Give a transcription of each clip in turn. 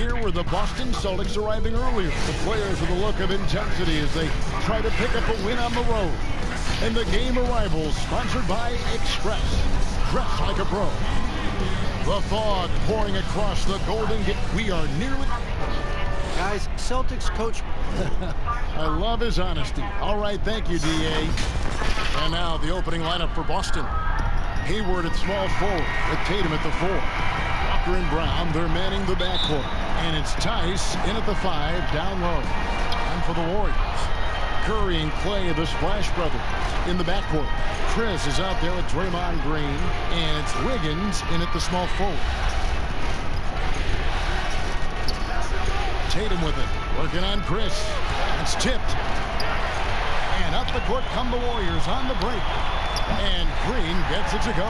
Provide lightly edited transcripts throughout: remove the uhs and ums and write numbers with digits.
here were the Boston Celtics arriving earlier. The players with a look of intensity as they try to pick up a win on the road. And the game arrivals sponsored by Express. Dress like a pro. The fog pouring across the Golden Gate. We are nearly... Guys, Celtics coach... I love his honesty. All right, thank you, D.A. And now the opening lineup for Boston. Hayward at small forward with Tatum at the 4. Walker and Brown, they're manning the backcourt. And it's Tice in at the 5, down low. And for the Warriors, Curry and Clay, the Splash Brothers, in the backcourt. Chris is out there with Draymond Green. And it's Wiggins in at the small forward. Tatum with it, working on Chris. It's tipped. And up the court come the Warriors on the break. And Green gets it to go.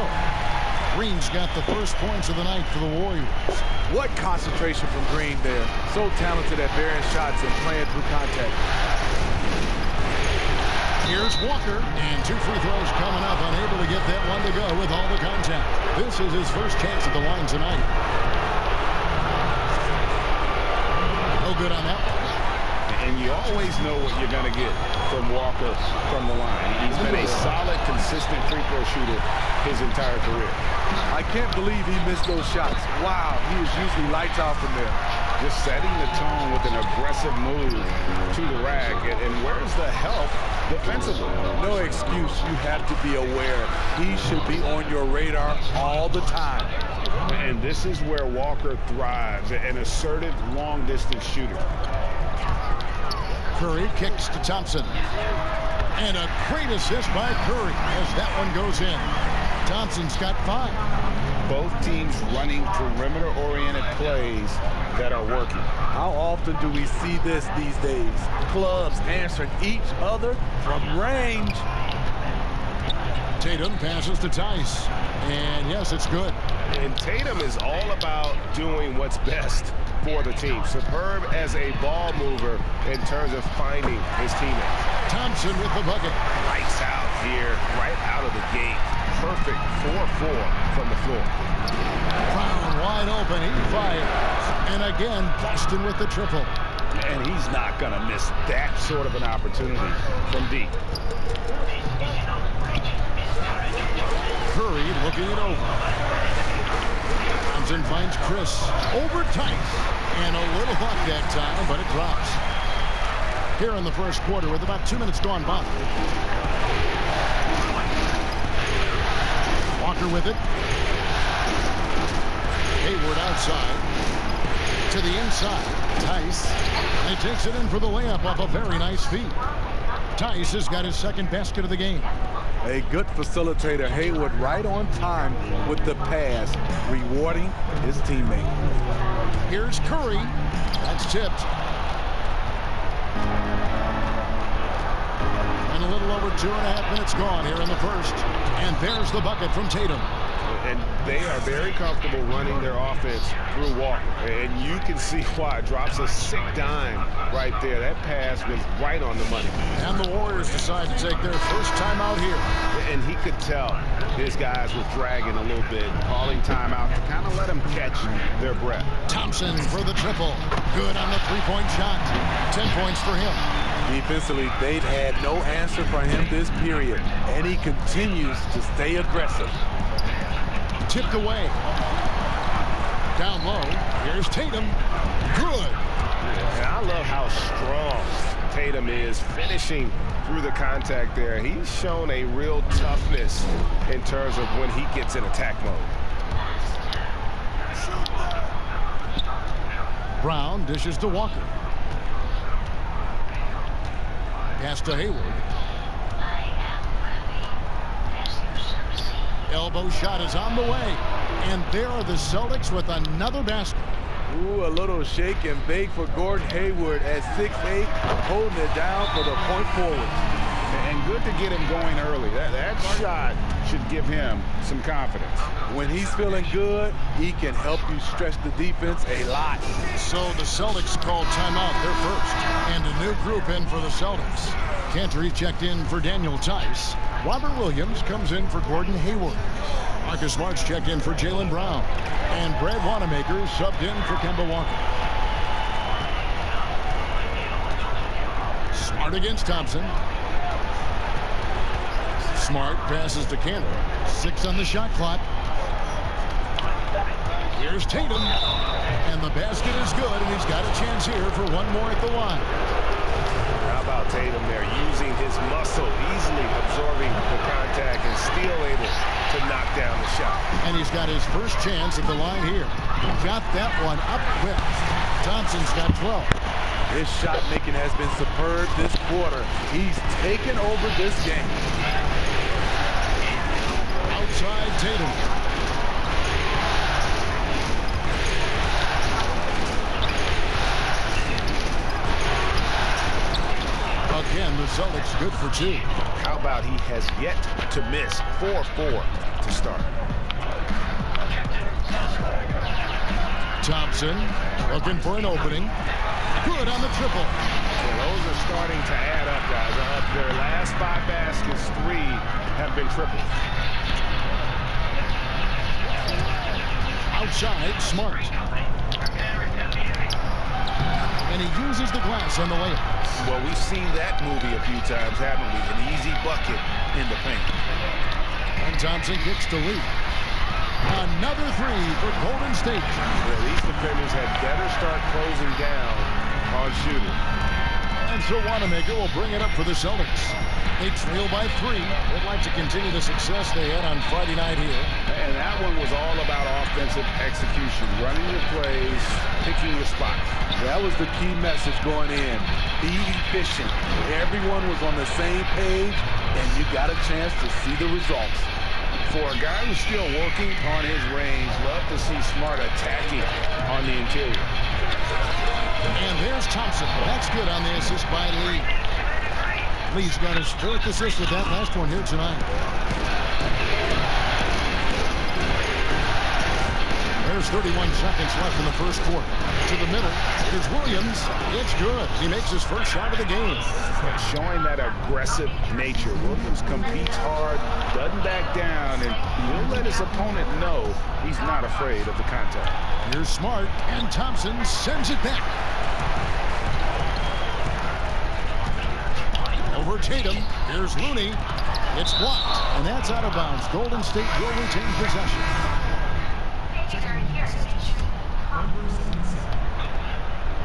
Green's got the first points of the night for the Warriors. What concentration from Green there. So talented at bearing shots and playing through contact. Here's Walker, and 2 free throws coming up, unable to get that one to go with all the contact. This is his first chance at the line tonight. No good on that one. And you always know what you're going to get from Walker from the line. He's been a solid, consistent free throw shooter his entire career. I can't believe he missed those shots. Wow, he is usually lights out from there. Just setting the tone with an aggressive move to the rack. And where's the help defensively? No excuse. You have to be aware. He should be on your radar all the time. And this is where Walker thrives, an assertive long-distance shooter. Curry kicks to Thompson. And a great assist by Curry as that one goes in. Thompson's got 5. Both teams running perimeter-oriented plays that are working. How often do we see this these days? Clubs answering each other from range. Tatum passes to Tice. And yes, it's good. And Tatum is all about doing what's best for the team. Superb as a ball mover in terms of finding his teammates. Thompson with the bucket. Lights out here, right out of the gate. Perfect 4-4 from the floor. Brown wide open. He fires. And again, Boston with the triple. And he's not going to miss that sort of an opportunity from deep. Curry looking it over. Thompson finds Chris over Tice. And a little luck that time, but it drops. Here in the first quarter with about 2 minutes gone by. Walker with it. Hayward outside. To the inside. Tice. And he takes it in for the layup off a very nice feed. Tice has got his second basket of the game. A good facilitator, Hayward, right on time with the pass, rewarding his teammate. Here's Curry. That's tipped. And a little over 2.5 minutes gone here in the first. And there's the bucket from Tatum. And they are very comfortable running their offense through Walker. And you can see why. Drops a sick dime right there. That pass was right on the money. And the Warriors decide to take their first time out here. And he could tell his guys were dragging a little bit, calling timeout to kind of let them catch their breath. Thompson for the triple. Good on the three-point shot. 10 points for him. Defensively, they've had no answer for him this period. And he continues to stay aggressive. Tipped away. Down low. Here's Tatum. Good. And I love how strong Tatum is finishing through the contact there. He's shown a real toughness in terms of when he gets in attack mode. Brown dishes to Walker. Pass to Hayward. Elbow shot is on the way. And there are the Celtics with another basket. Ooh, a little shake and bake for Gordon Hayward at 6'8", holding it down for the point forward. And good to get him going early. That shot should give him some confidence. When he's feeling good, he can help you stretch the defense a lot. So the Celtics called timeout, their first. And a new group in for the Celtics. Cantor checked in for Daniel Tice. Robert Williams comes in for Gordon Hayward. Marcus Smart's checked in for Jaylen Brown. And Brad Wanamaker subbed in for Kemba Walker. Smart against Thompson. Smart passes to Cantor. 6 on the shot clock. Here's Tatum. And the basket is good, and he's got a chance here for one more at the line. How about Tatum there, using his muscle, easily absorbing the contact and still able to knock down the shot. And he's got his first chance at the line here. Got that one up quick. Thompson's got 12. His shot making has been superb this quarter. He's taken over this game. Outside Tatum. Again, the Celtics good for 2. How about he has yet to miss 4-4 to start. Thompson looking for an opening. Good on the triple. Well, those are starting to add up, guys. Their last 5 baskets, 3 have been triples. Outside, Smart. And he uses the glass on the layup. Well, we've seen that movie a few times, haven't we? An easy bucket in the paint. And Thompson kicks to Lee. Another 3 for Golden State. Well, these defenders had better start closing down on shooting. And so Wanamaker will bring it up for the Celtics. They trail by 3. They'd like to continue the success they had on Friday night here. And that one was all about offensive execution, running your plays, picking your spots. That was the key message going in. Be efficient. Everyone was on the same page, and you got a chance to see the results. For a guy who's still working on his range, love to see Smart attacking on the interior. And there's Thompson. That's good on the assist by Lee. Lee's got his 4th assist with that last one here tonight. There's 31 seconds left in the first quarter. To the middle. Here's Williams. It's good. He makes his first shot of the game. Showing that aggressive nature. Williams competes hard, doesn't back down, and he'll let his opponent know he's not afraid of the contact. Here's Smart, and Thompson sends it back. Over Tatum. Here's Looney. It's blocked, and that's out of bounds. Golden State will retain possession.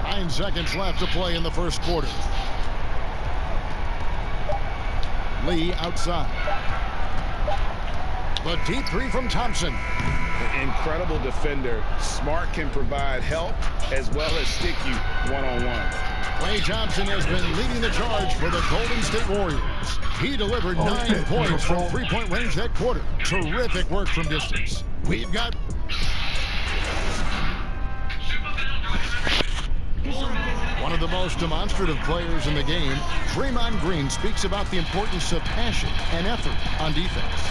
9 seconds left to play in the first quarter. Lee outside. The deep 3 from Thompson. Incredible defender. Smart can provide help as well as stick you one-on-one. Klay Thompson has been leading the charge for the Golden State Warriors. He delivered 9 points from 3-point range that quarter. Terrific work from distance. We've got... One of the most demonstrative players in the game, Draymond Green, speaks about the importance of passion and effort on defense.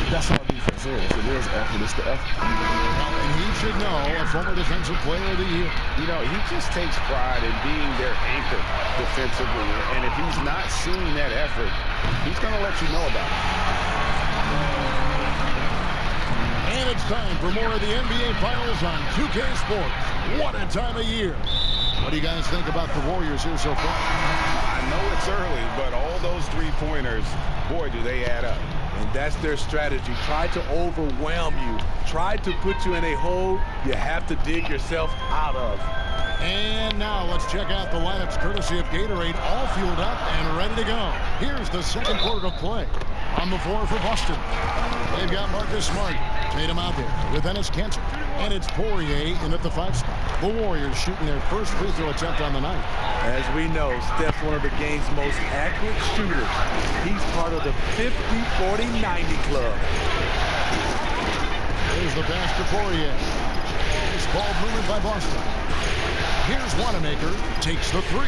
That's all defense is. It is effort. It's the effort. And he should know, a former defensive player of the year. You know, he just takes pride in being their anchor defensively. And if he's not seeing that effort, he's going to let you know about it. And it's time for more of the NBA Finals on 2K Sports. What a time of year. What do you guys think about the Warriors here so far? I know it's early, but all those 3-pointers, boy, do they add up. And that's their strategy. Try to overwhelm you. Try to put you in a hole you have to dig yourself out of. And now let's check out the lineups courtesy of Gatorade, all fueled up and ready to go. Here's the second quarter of play. On the floor for Boston, they've got Marcus Smart. Tatum out there with Enes Kanter. And it's Poirier in at the 5 spot. The Warriors shooting their first free throw attempt on the night. As we know, Steph's one of the game's most accurate shooters. He's part of the 50-40-90 club. There's the pass to Poirier. It's ball movement by Boston. Here's Wanamaker. Takes the 3.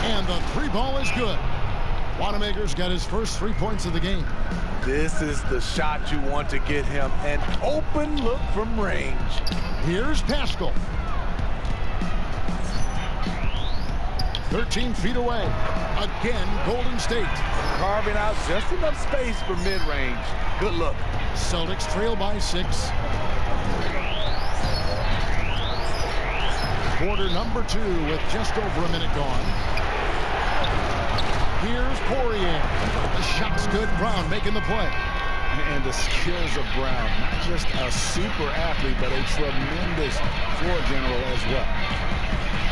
And the 3 ball is good. Wanamaker's got his first 3 points of the game. This is the shot you want to get him. An open look from range. Here's Pascal. 13 feet away. Again, Golden State. Carving out just enough space for mid-range. Good look. Celtics trail by 6. Quarter number 2 with just over a minute gone. Here's Poirier. The shot's good. Brown making the play. And the skills of Brown, not just a super athlete, but a tremendous floor general as well.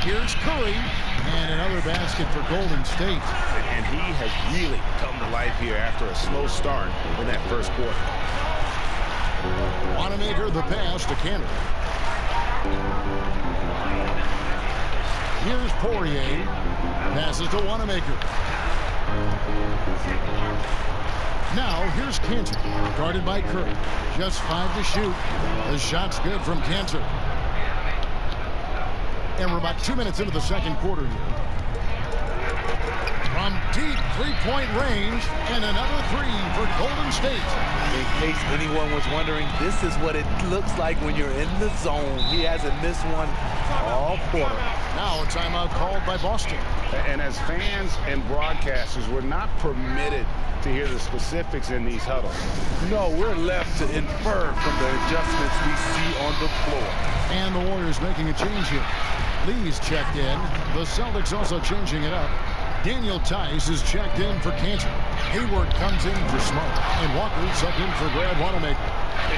Here's Curry, and another basket for Golden State. And he has really come to life here after a slow start in that first quarter. Wanamaker the pass to Cantor. Here's Poirier. Passes to Wanamaker. Now, here's Cantor, guarded by Curry. Just 5 to shoot. The shot's good from Cantor. And we're about 2 minutes into the second quarter here. From deep three-point range, and another 3 for Golden State. In case anyone was wondering, this is what it looks like when you're in the zone. He hasn't missed one all quarter. Now a timeout called by Boston. And as fans and broadcasters, we're not permitted to hear the specifics in these huddles. No, we're left to infer from the adjustments we see on the floor. And the Warriors making a change here. Lee's checked in. The Celtics also changing it up. Daniel Tice is checked in for Cantor. Hayward comes in for Smart. And Walker subbed in for Brad Wanamaker.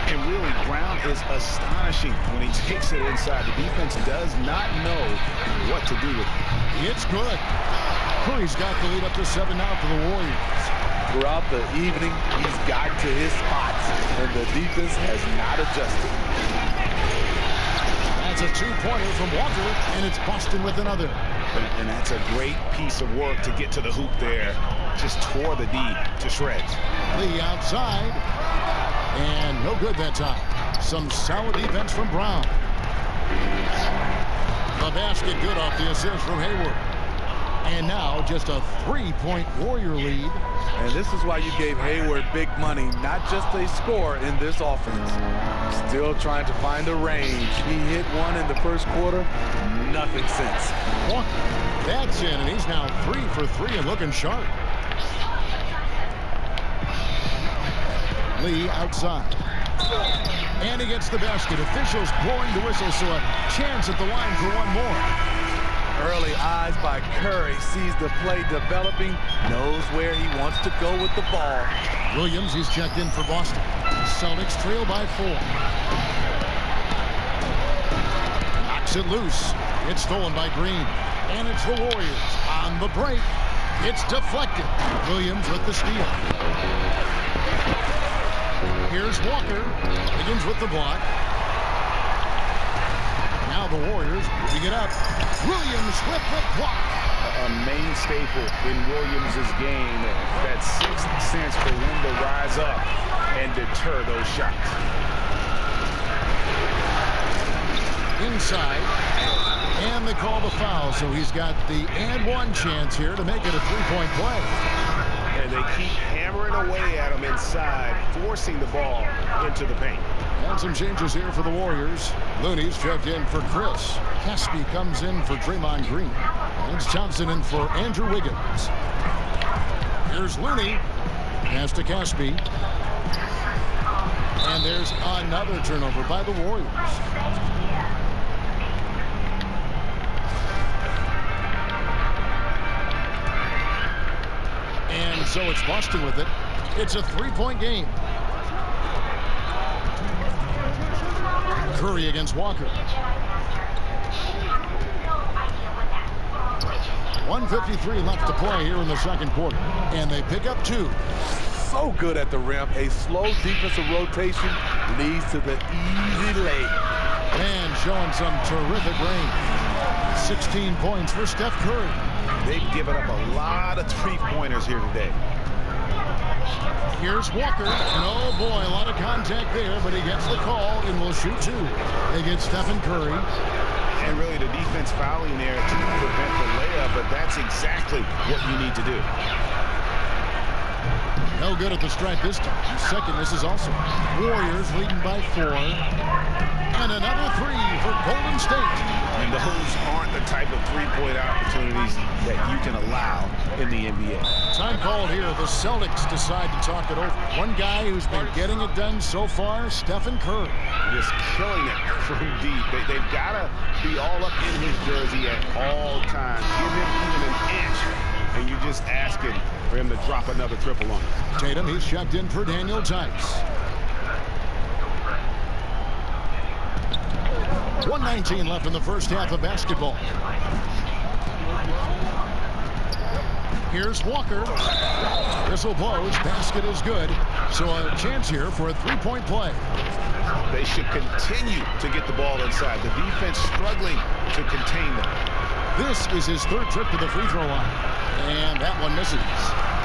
And really, Brown is astonishing when he takes it inside. The defense does not know what to do with it. It's good. Curry's got the lead up to 7 now for the Warriors. Throughout the evening, he's gotten to his spots, and the defense has not adjusted. That's a 2-pointer from Walker, and it's Boston with another. And that's a great piece of work to get to the hoop there. Just tore the D to shreds. Lee outside. And no good that time. Some solid defense from Brown. The basket good off the assist from Hayward. And now just a 3-point Warrior lead. And this is why you gave Hayward big money, not just a score in this offense. Still trying to find a range. He hit one in the first quarter, nothing since. Walker, that's in, and he's now 3 for 3 and looking sharp. Lee outside. And he gets the basket. Officials blowing the whistle, so a chance at the line for one more. Early eyes by Curry, sees the play developing, knows where he wants to go with the ball. Williams, he's checked in for Boston. Celtics trail by 4. Knocks it loose. It's stolen by Green. And it's the Warriors on the break. It's deflected. Williams with the steal. Here's Walker. Begins with the block. Now the Warriors moving it up. Williams with the block. A main staple in Williams' game. That sixth sense for when to rise up and deter those shots. Inside. And they call the foul, so he's got the and one chance here to make it a 3-point play. And they keep hammering away at him inside, forcing the ball into the paint. And some changes here for the Warriors. Looney's checked in for Chris. Caspi comes in for Draymond Green. And it's Johnson in for Andrew Wiggins. Here's Looney. Pass to Caspi. And there's another turnover by the Warriors. And so it's Boston with it. It's a 3-point game. Curry against Walker. 1:53 left to play here in the second quarter. And they pick up 2. So good at the rim. A slow defensive rotation leads to the easy lay. And showing some terrific range. 16 points for Steph Curry. They've given up a lot of 3-pointers here today. Here's Walker. Oh boy, a lot of contact there, but he gets the call and will shoot 2. They get Stephen Curry. And really the defense fouling there to prevent the layup, but that's exactly what you need to do. No good at the stripe this time. His second miss is also. Warriors leading by 4. And another 3 for Golden State. And those aren't the type of three-point opportunities that you can allow in the NBA. Time called here. The Celtics decide to talk it over. One guy who's been getting it done so far, Stephen Curry. Just killing it from deep. They've got to be all up in his jersey at all times. Give him even an inch, and you're just asking for him to drop another triple on him. Tatum, he's checked in for Daniel Tice. 1:19 left in the first half of basketball. Here's Walker. Whistle blows. Basket is good. So a chance here for a three-point play. They should continue to get the ball inside. The defense struggling to contain them. This is his third trip to the free throw line. And that one misses.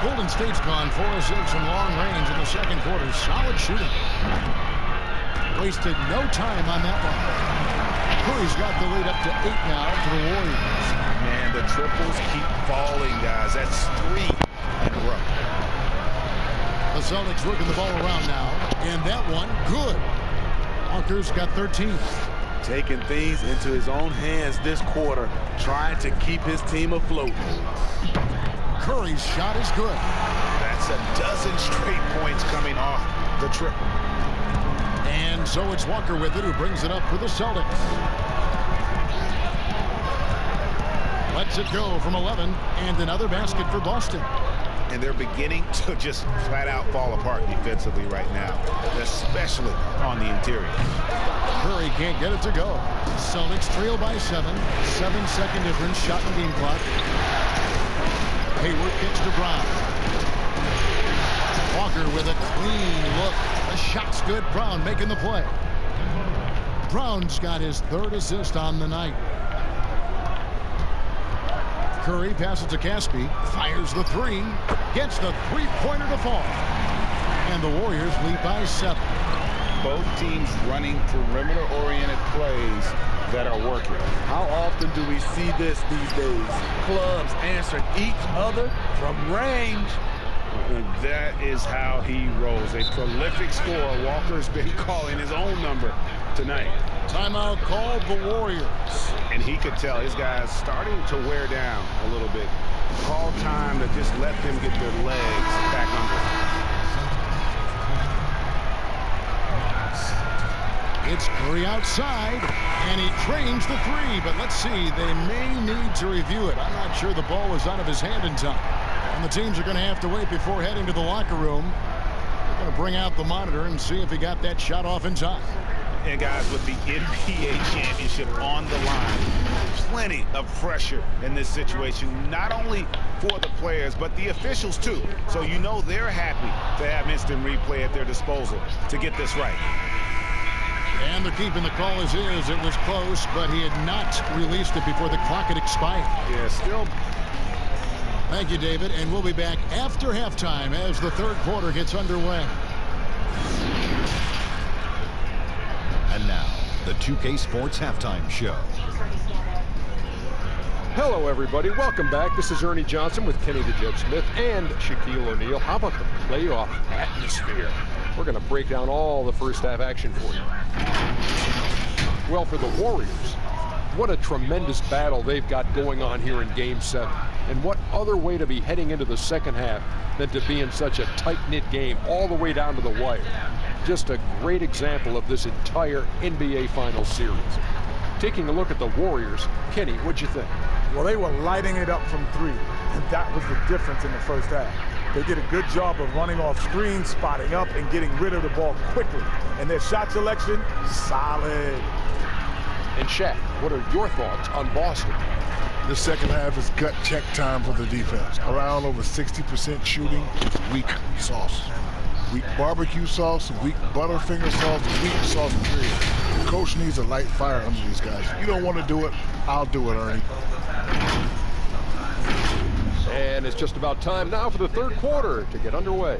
Golden State's gone 4 of 6 from long range in the second quarter. Solid shooting. Wasted no time on that one. Curry's got the lead up to 8 now for the Warriors. Man, the triples keep falling, guys. That's 3 in a row. The Celtics working the ball around now. And that one, good. Walker's got 13. Taking things into his own hands this quarter, trying to keep his team afloat. Curry's shot is good. That's a dozen straight points coming off the triple. And so it's Walker with it, who brings it up for the Celtics. Lets it go from 11, and another basket for Boston. And they're beginning to just flat out fall apart defensively right now, especially on the interior. Curry can't get it to go. Celtics trail by 7. 7-second difference, shot in game clock. Hayward kicks to Brown. Walker with a clean look. The shot's good. Brown making the play. Brown's got his 3rd assist on the night. Curry passes to Caspi. Fires the 3. Gets the three-pointer to fall. And the Warriors lead by 7. Both teams running perimeter-oriented plays that are working. How often do we see this these days? Clubs answering each other from range. And that is how he rolls. A prolific scorer. Walker's been calling his own number tonight. Timeout called the Warriors. And he could tell his guys starting to wear down a little bit. Call time to just let them get their legs back under. It's Curry outside, and he trains the 3. But let's see, they may need to review it. I'm not sure the ball was out of his hand in time. And the teams are going to have to wait before heading to the locker room. They're going to bring out the monitor and see if he got that shot off in time. And guys, with the NBA championship on the line, plenty of pressure in this situation, not only for the players, but the officials too. So you know they're happy to have instant replay at their disposal to get this right. And they're keeping the call as is. It was close, but he had not released it before the clock had expired. Yeah, still. Thank you, David. And we'll be back after halftime as the third quarter gets underway. And now, the 2K Sports Halftime Show. Hello, everybody. Welcome back. This is Ernie Johnson with Kenny the Jet Smith and Shaquille O'Neal. How about the playoff atmosphere? We're going to break down all the first half action for you. Well, for the Warriors, what a tremendous battle they've got going on here in Game 7. And what other way to be heading into the second half than to be in such a tight-knit game all the way down to the wire. Just a great example of this entire NBA Finals series. Taking a look at the Warriors, Kenny, what'd you think? Well, they were lighting it up from 3, and that was the difference in the first half. They did a good job of running off screens, spotting up, and getting rid of the ball quickly. And their shot selection, solid. And Shaq, what are your thoughts on Boston? The second half is gut check time for the defense. Around over 60% shooting is weak sauce. Weak barbecue sauce, weak butterfinger sauce, weak sauce period. The coach needs a light fire under these guys. You don't want to do it, I'll do it, Ernie. And it's just about time now for the third quarter to get underway.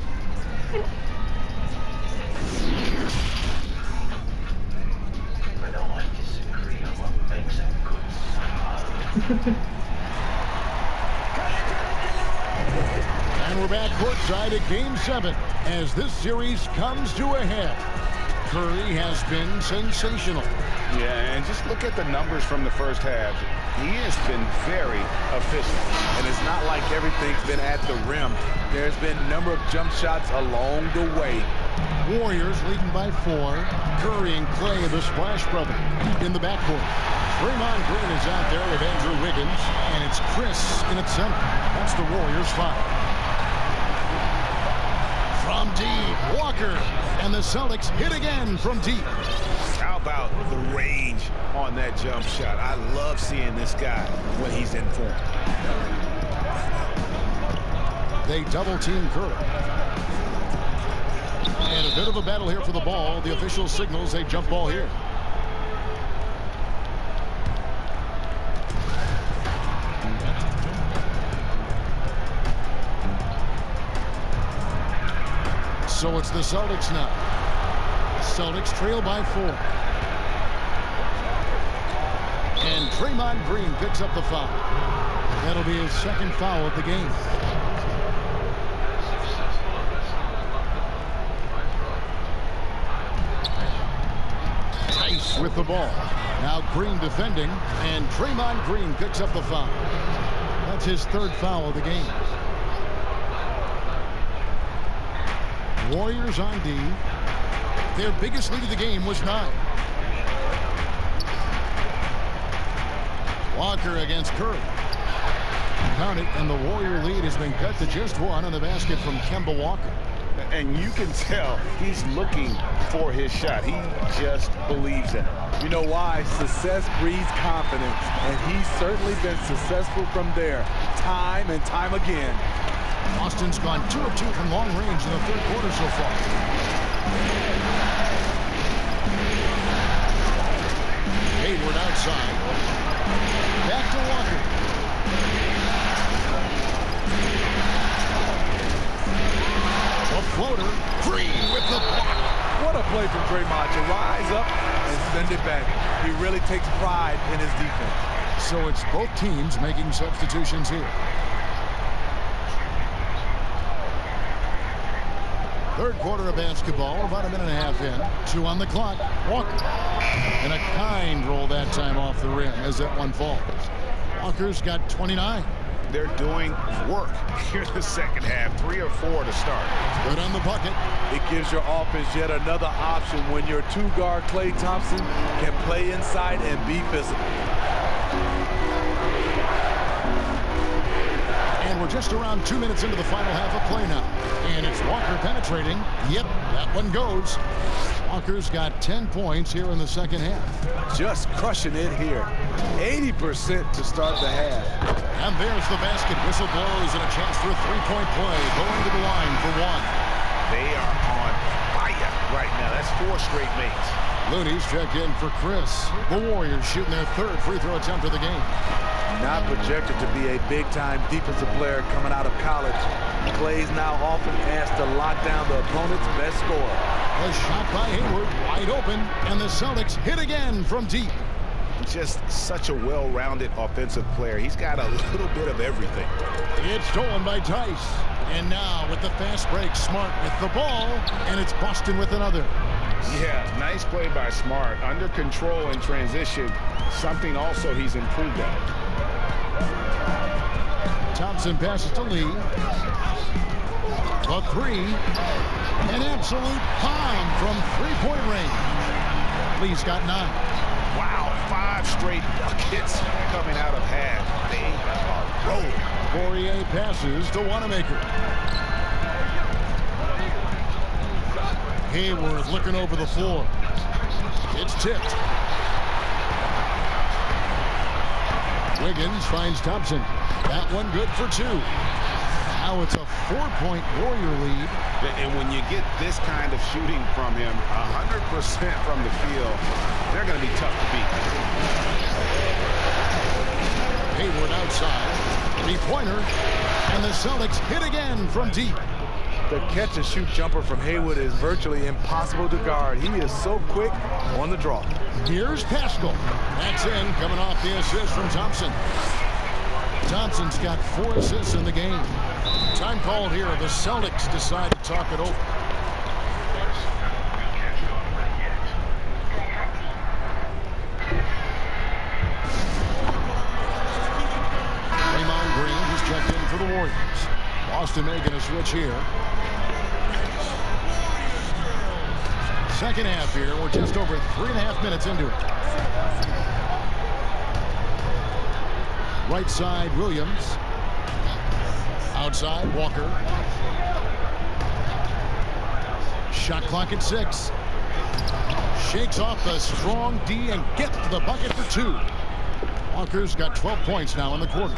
And we're back courtside at Game 7 as this series comes to a head. Curry has been sensational. Yeah, and just look at the numbers from the first half. He has been very efficient. And it's not like everything's been at the rim. There's been a number of jump shots along the way. Warriors leading by 4. Curry and Clay, the Splash Brother, in the backcourt. Draymond Green is out there with Andrew Wiggins, and it's Chris in at center. That's the Warriors' foul. From deep, Walker, and the Celtics hit again from deep. How about the range on that jump shot? I love seeing this guy when he's in form. They double-team Curry. And a bit of a battle here for the ball. The official signals a jump ball here. So it's the Celtics now. Celtics trail by 4. And Draymond Green picks up the foul. That'll be his second foul of the game. Tice with the ball. Now Green defending, and Draymond Green picks up the foul. That's his third foul of the game. Warriors on D. Their biggest lead of the game was 9. Walker against Curry. Count it, and the Warrior lead has been cut to just 1 on the basket from Kemba Walker. And you can tell he's looking for his shot. He just believes in it. You know why? Success breeds confidence, and he's certainly been successful from there, time and time again. Boston's gone 2 of 2 from long range in the third quarter so far. Hayward outside. Back to Walker. A floater. Green with the block. What a play from Draymond to rise up and send it back. He really takes pride in his defense. So it's both teams making substitutions here. Third quarter of basketball, about a minute and a half in. 2 on the clock. Walker. And a kind roll that time off the rim as that one falls. Walker's got 29. They're doing work here in the second half. 3 or 4 to start. Good on the bucket. It gives your offense yet another option when your 2-guard Klay Thompson can play inside and be physical. And we're just around 2 minutes into the final half of play now. And it's Walker penetrating. Yep, that one goes. Walker's got 10 points here in the second half. Just crushing it here. 80% to start the half. And there's the basket. Whistle blows and a chance for a 3-point play. Going to the line for 1. They are on fire right now. That's 4 straight makes. Looney's checked in for Chris. The Warriors shooting their third free throw attempt of the game. Not projected to be a big-time defensive player coming out of college. Clay's now often asked to lock down the opponent's best scorer. A shot by Hayward, wide open, and the Celtics hit again from deep. Just such a well-rounded offensive player. He's got a little bit of everything. It's stolen by Tice. And now with the fast break, Smart with the ball, and it's Boston with another. Yeah, nice play by Smart. Under control in transition, something also he's improved at. Thompson passes to Lee. A 3. An absolute bomb from 3-point range. Lee's got 9. Wow, 5 straight buckets coming out of half. They are rolling. Poirier passes to Wanamaker. Hayward looking over the floor. It's tipped. Wiggins finds Thompson. That one good for 2. Now it's a 4-point Warrior lead. And when you get this kind of shooting from him, 100% from the field, they're going to be tough to beat. Hayward outside. 3-pointer. And the Celtics hit again from deep. The catch-and-shoot jumper from Hayward is virtually impossible to guard. He is so quick on the draw. Here's Pascal. That's in, coming off the assist from Thompson. Thompson's got 4 assists in the game. Time called here. The Celtics decide to talk it over. Draymond Green has checked in for the Warriors. Boston making a switch here. Second half here. We're just over 3.5 minutes into it. Right side, Williams. Outside, Walker. Shot clock at 6. Shakes off the strong D and gets to the bucket for 2. Walker's got 12 points now in the quarter.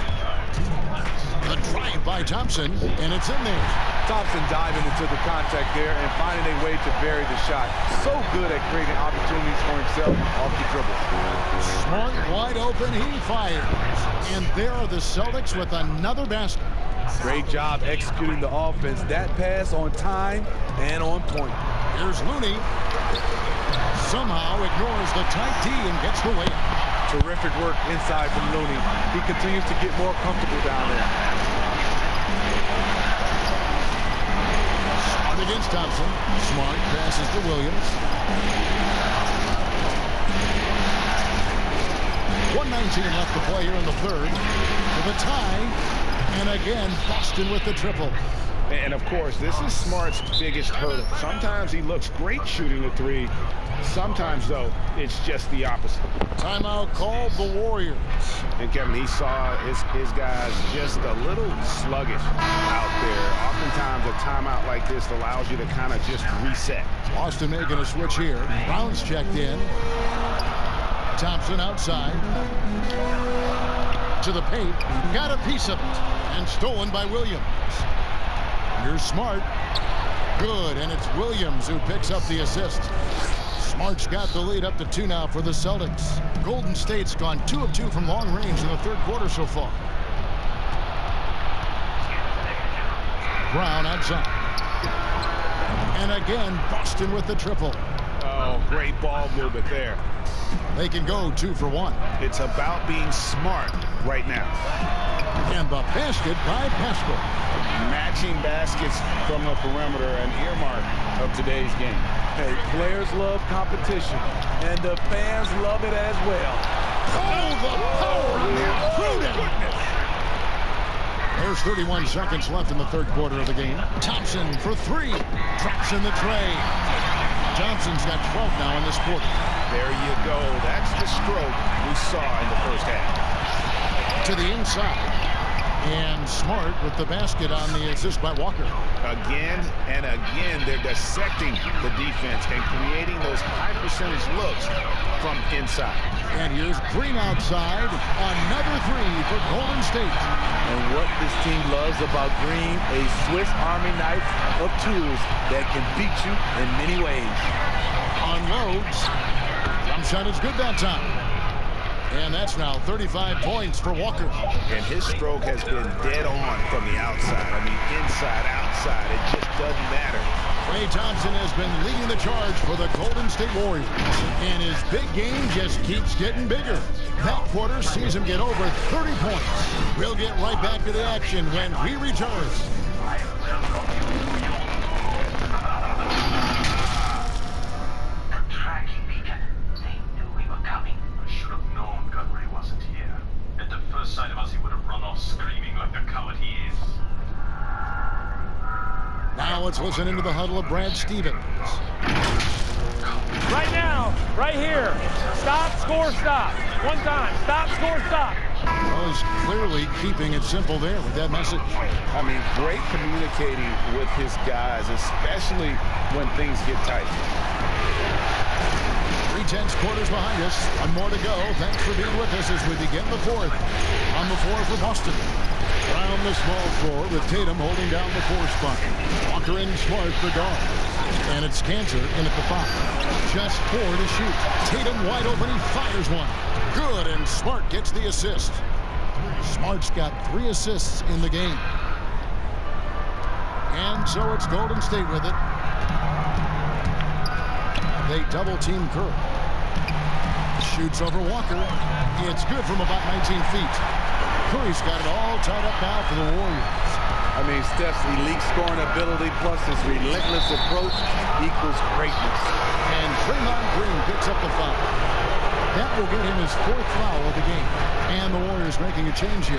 The drive by Thompson, and it's in there. Thompson diving into the contact there and finding a way to bury the shot. So good at creating opportunities for himself off the dribble. Smart, wide open, he fires. And there are the Celtics with another basket. Great job executing the offense. That pass on time and on point. Here's Looney. Somehow ignores the tight D and gets the layup. Terrific work inside from Looney. He continues to get more comfortable down there. Smart against Thompson. Smart passes to Williams. 1:19 left to play here in the third. For the tie. And again, Boston with the triple. And of course, this is Smart's biggest hurdle. Sometimes he looks great shooting the three. Sometimes, though, it's just the opposite. Timeout called the Warriors. And Kevin, he saw his guys just a little sluggish out there. Oftentimes, a timeout like this allows you to kind of just reset. Boston making a switch here. Brown's checked in. Thompson outside. To the paint. Got a piece of it. And stolen by Williams. Here's Smart. Good, and it's Williams who picks up the assist. Smart's got the lead up to 2 now for the Celtics. Golden State's gone 2 of 2 from long range in the third quarter so far. Brown outside. And again, Boston with the triple. Oh, great ball movement there. They can go 2 for 1. It's about being smart right now. And the basket by Pascal. Matching baskets from the perimeter, an earmark of today's game. Hey, players love competition, and the fans love it as well. Oh, the power on the prudent. There's 31 seconds left in the third quarter of the game. Thompson for 3. Drops in the tray. Johnson's got 12 now in this quarter. There you go. That's the stroke we saw in the first half. To the inside. And Smart with the basket on the assist by Walker. Again and again, they're dissecting the defense and creating those high percentage looks from inside. And here's Green outside. Another 3 for Golden State. And what this team loves about Green, a Swiss Army knife of tools that can beat you in many ways. Unloads. Jump shot is good that time. And that's now 35 points for Walker. And his stroke has been dead on from the outside. I mean, inside, outside, it just doesn't matter. Klay Thompson has been leading the charge for the Golden State Warriors. And his big game just keeps getting bigger. That quarter sees him get over 30 points. We'll get right back to the action when we return. Sight of us, he would have run off screaming like the coward he is. Now let's listen into the huddle of Brad Stevens. Right now, right here. Stop, score, stop. One time. Stop, score, stop. Well, he's clearly keeping it simple there with that message. I mean, great communicating with his guys, especially when things get tight. 3/10 quarters behind us. One more to go. Thanks for being with us as we begin the fourth. On the floor for Boston. Around the small floor with Tatum holding down the 4 spot. Walker and Smart for guard. And it's Cantor in at the 5. Just 4 to shoot. Tatum wide open. He fires one. Good, and Smart gets the assist. Smart's got 3 assists in the game. And so it's Golden State with it. They double-team Curry. Shoots over Walker. It's good from about 19 feet. Curry's got it all tied up now for the Warriors. I mean, Steph's elite scoring ability plus his relentless approach equals greatness. And Draymond Green picks up the foul. That will get him his 4th foul of the game. And the Warriors making a change here.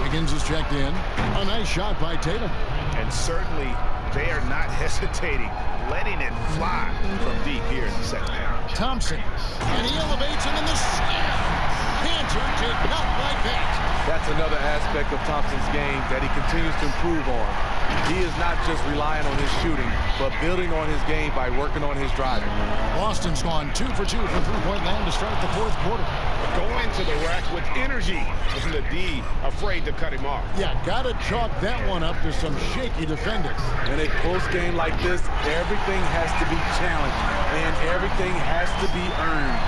Wiggins is checked in. A nice shot by Tatum. And certainly they are not hesitating, letting it fly from deep here in the second half. Thompson. And he elevates and then the slam. Cantor did not like that. That's another aspect of Thompson's game that he continues to improve on. He is not just relying on his shooting, but building on his game by working on his driving. Boston's gone 2 for 2 from three-point land to start the 4th quarter. Going to the rack with energy. Wasn't the D afraid to cut him off? Yeah, gotta chalk that one up to some shaky defending. In a close game like this, everything has to be challenged, and everything has to be earned.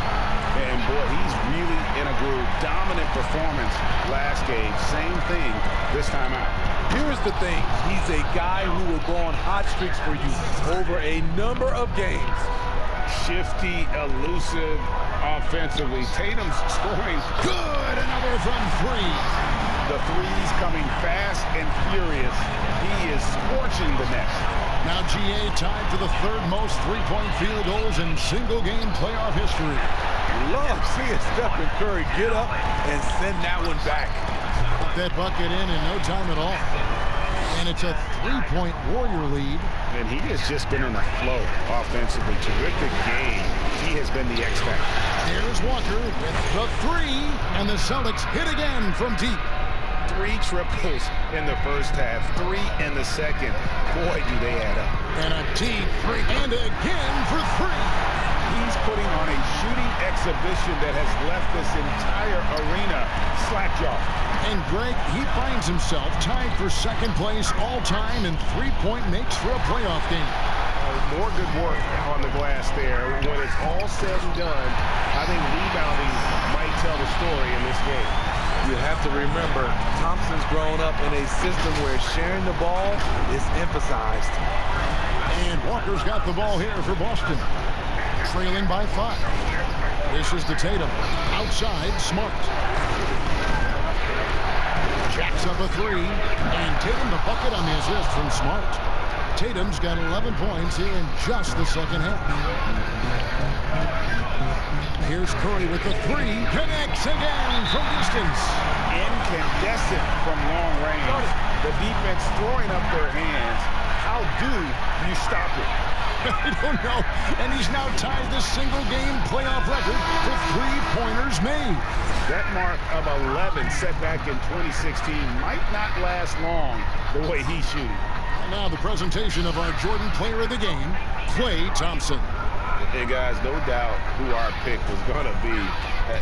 And boy, he's really in a groove. Dominant performance last game. Same thing this time out. Here's the thing. He's a guy who will go on hot streaks for you over a number of games. Shifty, elusive offensively. Tatum's scoring good. Another from 3. The threes coming fast and furious. He is scorching the net. Now GA tied for the 3rd most three-point field goals in single-game playoff history. Love seeing Stephen Curry get up and send that one back. Put that bucket in no time at all. And it's a 3-point Warrior lead. And he has just been in a flow offensively. Terrific game. He has been the X factor. Here's Walker with the 3. And the Celtics hit again from deep. 3 triples in the first half. 3 in the second. Boy, do they add up. And a deep 3. And again for 3. He's putting on a shooting exhibition that has left this entire arena slack-jawed. And Greg, he finds himself tied for 2nd place all-time in three-point makes for a playoff game. More good work on the glass there. When it's all said and done, I think rebounding might tell the story in this game. You have to remember, Thompson's grown up in a system where sharing the ball is emphasized. And Walker's got the ball here for Boston. Trailing by 5. This is to Tatum. Outside, Smart. Jacks up a 3. And Tatum the bucket on the assist from Smart. Tatum's got 11 points here in just the second half. Here's Curry with the 3. Connects again from distance. Incandescent from long range. The defense throwing up their hands. How do you stop it? I don't know. And he's now tied the single-game playoff record for three-pointers made. That mark of 11 set back in 2016 might not last long the way he's shooting. And now the presentation of our Jordan Player of the Game, Klay Thompson. And guys, no doubt who our pick was going to be.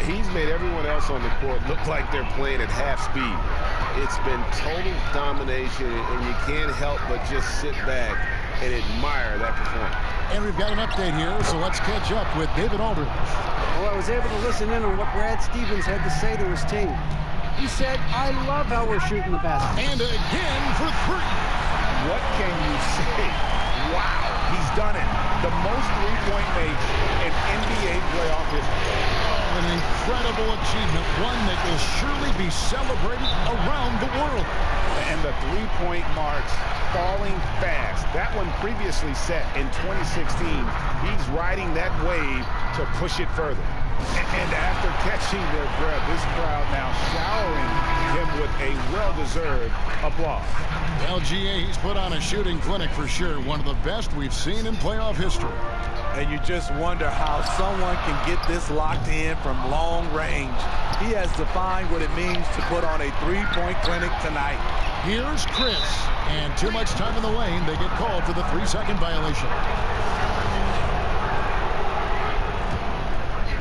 He's made everyone else on the court look like they're playing at half speed. It's been total domination, and you can't help but just sit back and admire that performance. And we've got an update here, so let's catch up with David Aldridge. Well, I was able to listen in on what Brad Stevens had to say to his team. He said, I love how we're shooting the basket. And again for 3. What can you say? Wow, he's done it. The most three-point makes in NBA playoff history. Oh, an incredible achievement, one that will surely be celebrated around the world. And the three-point marks falling fast. That one previously set in 2016. He's riding that wave to push it further. And after catching their breath, this crowd now showering him with a well-deserved applause. LGA, he's put on a shooting clinic for sure. One of the best we've seen in playoff history. And you just wonder how someone can get this locked in from long range. He has defined what it means to put on a three-point clinic tonight. Here's Chris. And too much time in the lane. They get called for the 3-second violation.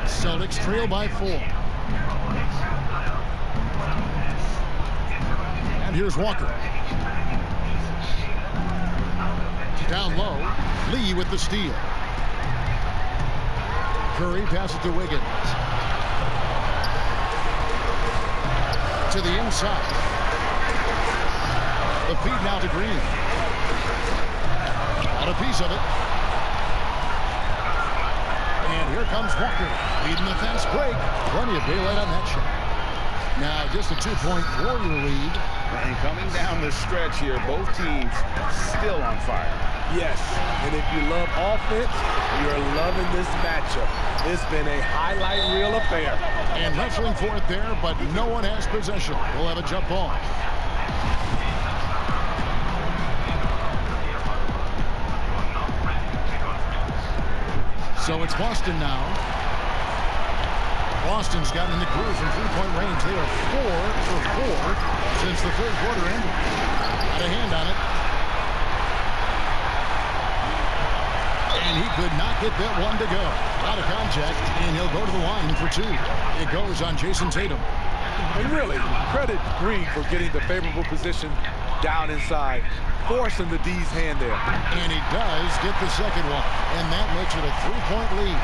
Celtics trail by 4. And here's Walker. Down low, Lee with the steal. Curry passes to Wiggins. To the inside. The feed now to Green. Got a piece of it. And here comes Walker, leading the fast break. Plenty of daylight on that shot. Now just a 2-point Warrior lead. And coming down the stretch here, both teams still on fire. Yes, and if you love offense, you're loving this matchup. It's been a highlight reel affair. And wrestling for it there, but no one has possession. We'll have a jump ball. So it's Boston now. Boston's gotten in the groove from three-point range. They are 4 for 4 since the third quarter ended. Got a hand on it. And he could not get that one to go. Out of contact, and he'll go to the line for 2. It goes on Jason Tatum. And really, credit Green for getting the favorable position down inside, forcing the D's hand there. And he does get the second one, and that makes it a 3-point lead.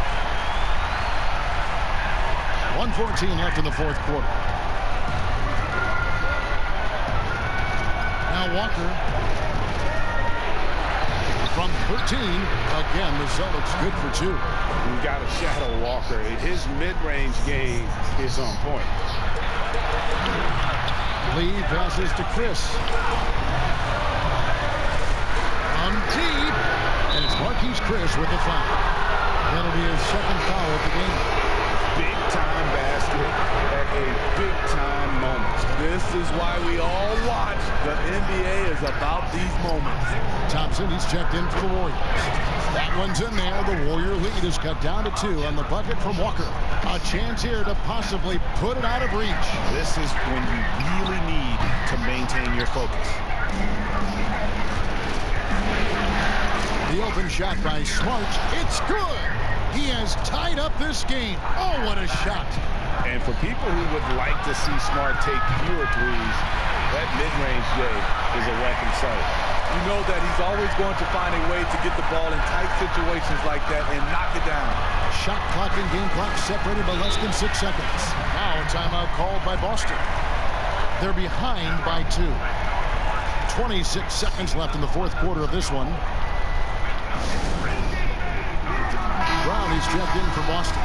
1:14 left in the fourth quarter. Now Walker from 13. Again, the Celtics good for 2. You got to shadow Walker. His mid-range game is on point. Lee passes to Chris. From deep. And it's Marquise Chris with the foul. That'll be his second foul of the game. Big-time basket at a big-time moment. This is why we all watch. The NBA is about these moments. Thompson, he's checked in for the Warriors. That one's in there. The Warrior lead is cut down to 2 on the bucket from Walker. A chance here to possibly put it out of reach. This is when you really need to maintain your focus. The open shot by Smart. It's good. He has tied up this game. Oh, what a shot. And for people who would like to see Smart take fewer threes, that mid-range game is a welcome sight. You know that he's always going to find a way to get the ball in tight situations like that and knock it down. Shot clock and game clock separated by less than 6 seconds. Now a timeout called by Boston. They're behind by 2. 26 seconds left in the fourth quarter of this one. Brown, he's checked in for Boston.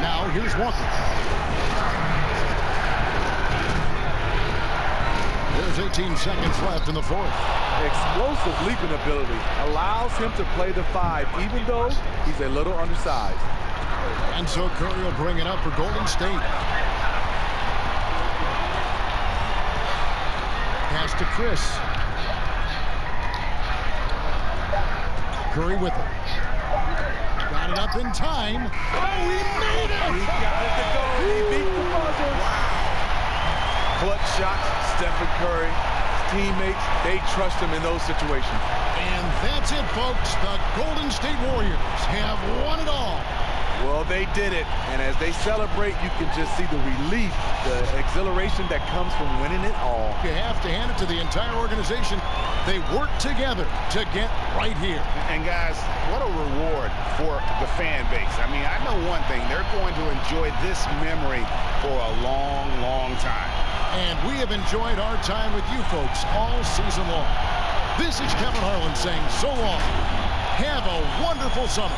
Now here's Walker. There's 18 seconds left in the fourth. Explosive leaping ability allows him to play the 5, even though he's a little undersized. And so Curry will bring it up for Golden State. Pass to Chris. Curry with it. Got it up in time. Oh, he made it! He got it to go. He beat the buzzer. Wow. Clutch shot, Stephen Curry. Teammates, they trust him in those situations. And that's it, folks. The Golden State Warriors have won it all. Well, they did it. And as they celebrate, you can just see the relief, the exhilaration that comes from winning it all. You have to hand it to the entire organization. They work together to get right here. And guys, what a reward for the fan base. I mean, I know one thing. They're going to enjoy this memory for a long, long time. And we have enjoyed our time with you folks all season long. This is Kevin Harlan saying so long. Have a wonderful summer.